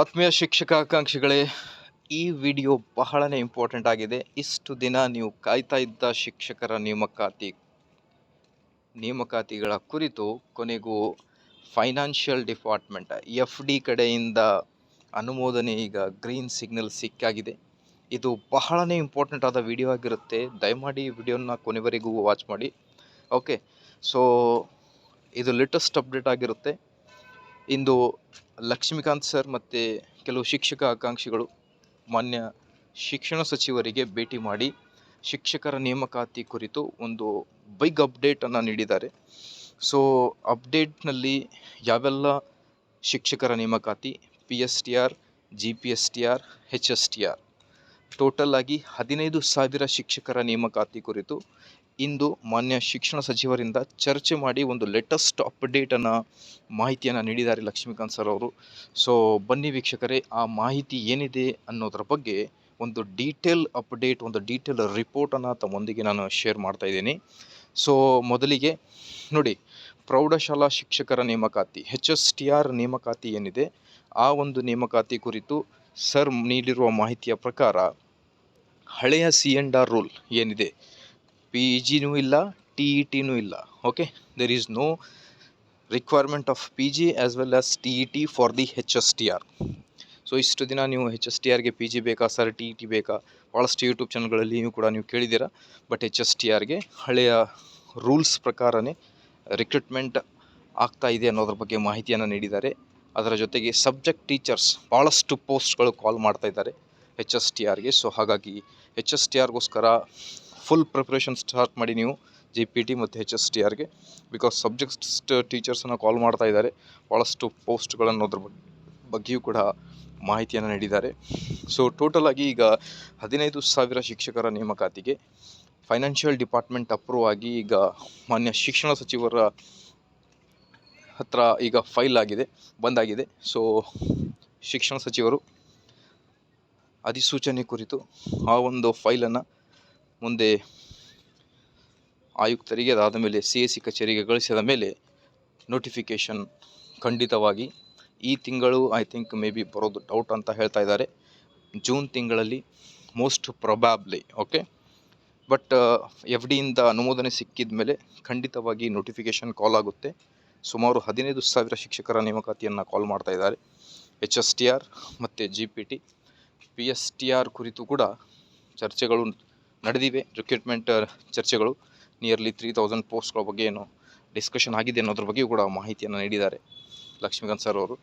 ಆತ್ಮೀಯ ಶಿಕ್ಷಕ ಆಕಾಂಕ್ಷಿಗಳೇ, ಈ ವಿಡಿಯೋ ಬಹಳನೇ ಇಂಪಾರ್ಟೆಂಟ್ ಆಗಿದೆ. ಇಷ್ಟು ದಿನ ನೀವು ಕಾಯ್ತಾ ಇದ್ದ ಶಿಕ್ಷಕರ ನೇಮಕಾತಿಗಳ ಕುರಿತು ಕೊನೆಗೂ ಫೈನಾನ್ಷಿಯಲ್ ಡಿಪಾರ್ಟ್ಮೆಂಟ್ FD ಕಡೆಯಿಂದ ಅನುಮೋದನೆ, ಈಗ ಗ್ರೀನ್ ಸಿಗ್ನಲ್ ಸಿಕ್ಕಾಗಿದೆ. ಇದು ಬಹಳನೇ ಇಂಪಾರ್ಟೆಂಟ್ ಆದ ವಿಡಿಯೋ ಆಗಿರುತ್ತೆ. ದಯಮಾಡಿ ಈ ವಿಡಿಯೋನ ಕೊನೆವರೆಗೂ ವಾಚ್ ಮಾಡಿ. ಓಕೆ, ಸೊ ಇದು ಲೇಟೆಸ್ಟ್ ಅಪ್ಡೇಟ್ ಆಗಿರುತ್ತೆ. ಇಂದು ಲಕ್ಷ್ಮೀಕಾಂತ್ ಸರ್ ಮತ್ತು ಕೆಲವು ಶಿಕ್ಷಕ ಆಕಾಂಕ್ಷಿಗಳು ಮಾನ್ಯ ಶಿಕ್ಷಣ ಸಚಿವರಿಗೆ ಭೇಟಿ ಮಾಡಿ ಶಿಕ್ಷಕರ ನೇಮಕಾತಿ ಕುರಿತು ಒಂದು ಬಿಗ್ ಅಪ್ಡೇಟನ್ನು ನೀಡಿದ್ದಾರೆ. ಸೊ ಅಪ್ಡೇಟ್ನಲ್ಲಿ ಯಾವೆಲ್ಲ ಶಿಕ್ಷಕರ ನೇಮಕಾತಿ, PSTR, GPSTR, HSTR ಟೋಟಲ್ ಆಗಿ 15,000 ಶಿಕ್ಷಕರ ನೇಮಕಾತಿ ಕುರಿತು ಇಂದು ಮಾನ್ಯ ಶಿಕ್ಷಣ ಸಚಿವರಿಂದ ಚರ್ಚೆ ಮಾಡಿ ಒಂದು ಲೇಟೆಸ್ಟ್ ಅಪ್ಡೇಟನ್ನು ಮಾಹಿತಿಯನ್ನು ನೀಡಿದ್ದಾರೆ ಲಕ್ಷ್ಮೀಕಾಂತ್ ಸರ್ ಅವರು. ಸೊ ಬನ್ನಿ ವೀಕ್ಷಕರೇ, ಆ ಮಾಹಿತಿ ಏನಿದೆ ಅನ್ನೋದ್ರ ಬಗ್ಗೆ ಒಂದು ಡೀಟೇಲ್ ಅಪ್ಡೇಟ್, ಒಂದು ಡೀಟೇಲ್ ರಿಪೋರ್ಟನ್ನು ತಮ್ಮೊಂದಿಗೆ ನಾನು ಶೇರ್ ಮಾಡ್ತಾ ಇದ್ದೀನಿ. ಸೊ ಮೊದಲಿಗೆ ನೋಡಿ, ಪ್ರೌಢಶಾಲಾ ಶಿಕ್ಷಕರ ನೇಮಕಾತಿ HSTR ನೇಮಕಾತಿ ಏನಿದೆ, ಆ ಒಂದು ನೇಮಕಾತಿ ಕುರಿತು ಸರ್ ನೀಡಿರುವ ಮಾಹಿತಿಯ ಪ್ರಕಾರ ಹಳೆಯ C&R ರೂಲ್ ಏನಿದೆ, PGನೂ ಇಲ್ಲ, TETನೂ ಇಲ್ಲ. Okay, there is no requirement of PG as well as TET for the HSTR. So ಇಷ್ಟು ದಿನ ನೀವು HSTRಗೆ PG ಬೇಕಾ ಸರ್, TET ಬೇಕಾ, ಭಾಳಷ್ಟು ಯೂಟ್ಯೂಬ್ ಚಾನಲ್ಗಳಲ್ಲಿಯೂ ಕೂಡ ನೀವು ಕೇಳಿದ್ದೀರಾ. ಬಟ್ HSTRಗೆ ಹಳೆಯ ರೂಲ್ಸ್ ಪ್ರಕಾರನೇ ರಿಕ್ರೂಟ್ಮೆಂಟ್ ಆಗ್ತಾ ಇದೆ ಅನ್ನೋದ್ರ ಬಗ್ಗೆ ಮಾಹಿತಿಯನ್ನು ನೀಡಿದ್ದಾರೆ. ಅದರ ಜೊತೆಗೆ ಸಬ್ಜೆಕ್ಟ್ ಟೀಚರ್ಸ್ ಭಾಳಷ್ಟು ಪೋಸ್ಟ್ಗಳು ಕಾಲ್ ಮಾಡ್ತಾ ಇದ್ದಾರೆ HSTRಗೆ. ಸೊ ಹಾಗಾಗಿ HSTRಗೋಸ್ಕರ ಫುಲ್ ಪ್ರಿಪ್ರೇಷನ್ ಸ್ಟಾರ್ಟ್ ಮಾಡಿ ನೀವು GPT ಮತ್ತು HSTRಗೆ, ಬಿಕಾಸ್ ಸಬ್ಜೆಕ್ಟ್ ಟೀಚರ್ಸನ್ನು ಕಾಲ್ ಮಾಡ್ತಾ ಇದ್ದಾರೆ. ಭಾಳಷ್ಟು ಪೋಸ್ಟ್ಗಳನ್ನು ಅದ್ರ ಬಗ್ಗೆಯೂ ಕೂಡ ಮಾಹಿತಿಯನ್ನು ನೀಡಿದ್ದಾರೆ. ಸೊ ಟೋಟಲ್ ಆಗಿ ಈಗ 15,000 ಶಿಕ್ಷಕರ ನೇಮಕಾತಿಗೆ ಫೈನಾನ್ಷಿಯಲ್ ಡಿಪಾರ್ಟ್ಮೆಂಟ್ ಅಪ್ರೂವ್ ಆಗಿ ಈಗ ಮಾನ್ಯ ಶಿಕ್ಷಣ ಸಚಿವರ ಹತ್ರ ಈಗ ಫೈಲ್ ಬಂದಾಗಿದೆ. ಸೊ ಶಿಕ್ಷಣ ಸಚಿವರು ಅಧಿಸೂಚನೆ ಕುರಿತು ಆ ಒಂದು ಫೈಲನ್ನು ಮುಂದೆ ಆಯುಕ್ತರಿಗೆ, ಅದಾದ ಮೇಲೆ CAC ಕಚೇರಿಗೆ ಕಳಿಸಿದ ಮೇಲೆ ನೋಟಿಫಿಕೇಷನ್ ಖಂಡಿತವಾಗಿ ಈ ತಿಂಗಳು ಐ ಥಿಂಕ್ ಮೇ ಬಿ ಬರೋದು ಡೌಟ್ ಅಂತ ಹೇಳ್ತಾ ಇದ್ದಾರೆ. ಜೂನ್ ತಿಂಗಳಲ್ಲಿ ಮೋಸ್ಟ್ ಪ್ರೊಬ್ಯಾಬ್ಲಿ. ಓಕೆ, ಬಟ್ FDಯಿಂದ ಅನುಮೋದನೆ ಸಿಕ್ಕಿದ ಮೇಲೆ ಖಂಡಿತವಾಗಿ ನೋಟಿಫಿಕೇಷನ್ ಕಾಲ್ ಆಗುತ್ತೆ. ಸುಮಾರು 15,000 ಶಿಕ್ಷಕರ ನೇಮಕಾತಿಯನ್ನು ಕಾಲ್ ಮಾಡ್ತಾ ಇದ್ದಾರೆ. HSTR ಮತ್ತು GPT, PSTR ಕುರಿತು ಕೂಡ ಚರ್ಚೆಗಳು ನಡೆದಿವೆ. ರಿಕ್ರೂಟ್ಮೆಂಟ್ ಚರ್ಚೆಗಳು ನಿಯರ್ಲಿ 3,000 ಪೋಸ್ಟ್ಗಳ ಬಗ್ಗೆ ಏನು ಡಿಸ್ಕಷನ್ ಆಗಿದೆ ಅನ್ನೋದ್ರ ಬಗ್ಗೆಯೂ ಕೂಡ ಮಾಹಿತಿಯನ್ನು ನೀಡಿದ್ದಾರೆ ಲಕ್ಷ್ಮೀಕಾಂತ್ ಸರ್ ಅವರು.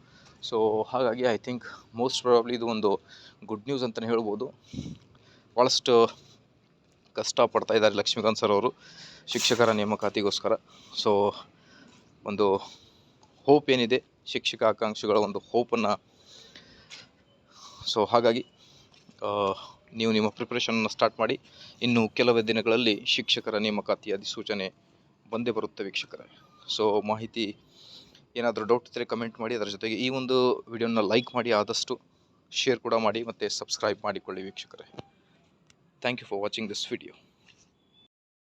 ಸೊ ಹಾಗಾಗಿ ಐ ಥಿಂಕ್ ಮೋಸ್ಟ್ ಪ್ರಾಬಬ್ಲಿ ಇದು ಒಂದು ಗುಡ್ ನ್ಯೂಸ್ ಅಂತಲೇ ಹೇಳ್ಬೋದು. ಭಾಳಷ್ಟು ಕಷ್ಟಪಡ್ತಾ ಇದ್ದಾರೆ ಲಕ್ಷ್ಮೀಕಾಂತ್ ಸರ್ ಅವರು ಶಿಕ್ಷಕರ ನೇಮಕಾತಿಗೋಸ್ಕರ. ಸೊ ಒಂದು ಹೋಪ್ ಏನಿದೆ, ಶಿಕ್ಷಕ ಆಕಾಂಕ್ಷಿಗಳ ಒಂದು ಹೋಪನ್ನು, ಸೊ ಹಾಗಾಗಿ ನೀವು ನಿಮ್ಮ ಪ್ರಿಪ್ರೇಷನನ್ನು ಸ್ಟಾರ್ಟ್ ಮಾಡಿ. ಇನ್ನು ಕೆಲವೇ ದಿನಗಳಲ್ಲಿ ಶಿಕ್ಷಕರ ನೇಮಕಾತಿ ಅಧಿಸೂಚನೆ ಬಂದೇ ಬರುತ್ತೆ ವೀಕ್ಷಕರೇ. ಸೊ ಮಾಹಿತಿ ಏನಾದರೂ ಡೌಟ್ ಇದ್ದರೆ ಕಮೆಂಟ್ ಮಾಡಿ. ಅದರ ಜೊತೆಗೆ ಈ ಒಂದು ವಿಡಿಯೋನ ಲೈಕ್ ಮಾಡಿ, ಆದಷ್ಟು ಶೇರ್ ಕೂಡ ಮಾಡಿ ಮತ್ತು ಸಬ್ಸ್ಕ್ರೈಬ್ ಮಾಡಿಕೊಳ್ಳಿ ವೀಕ್ಷಕರೇ. Thank you for watching this video.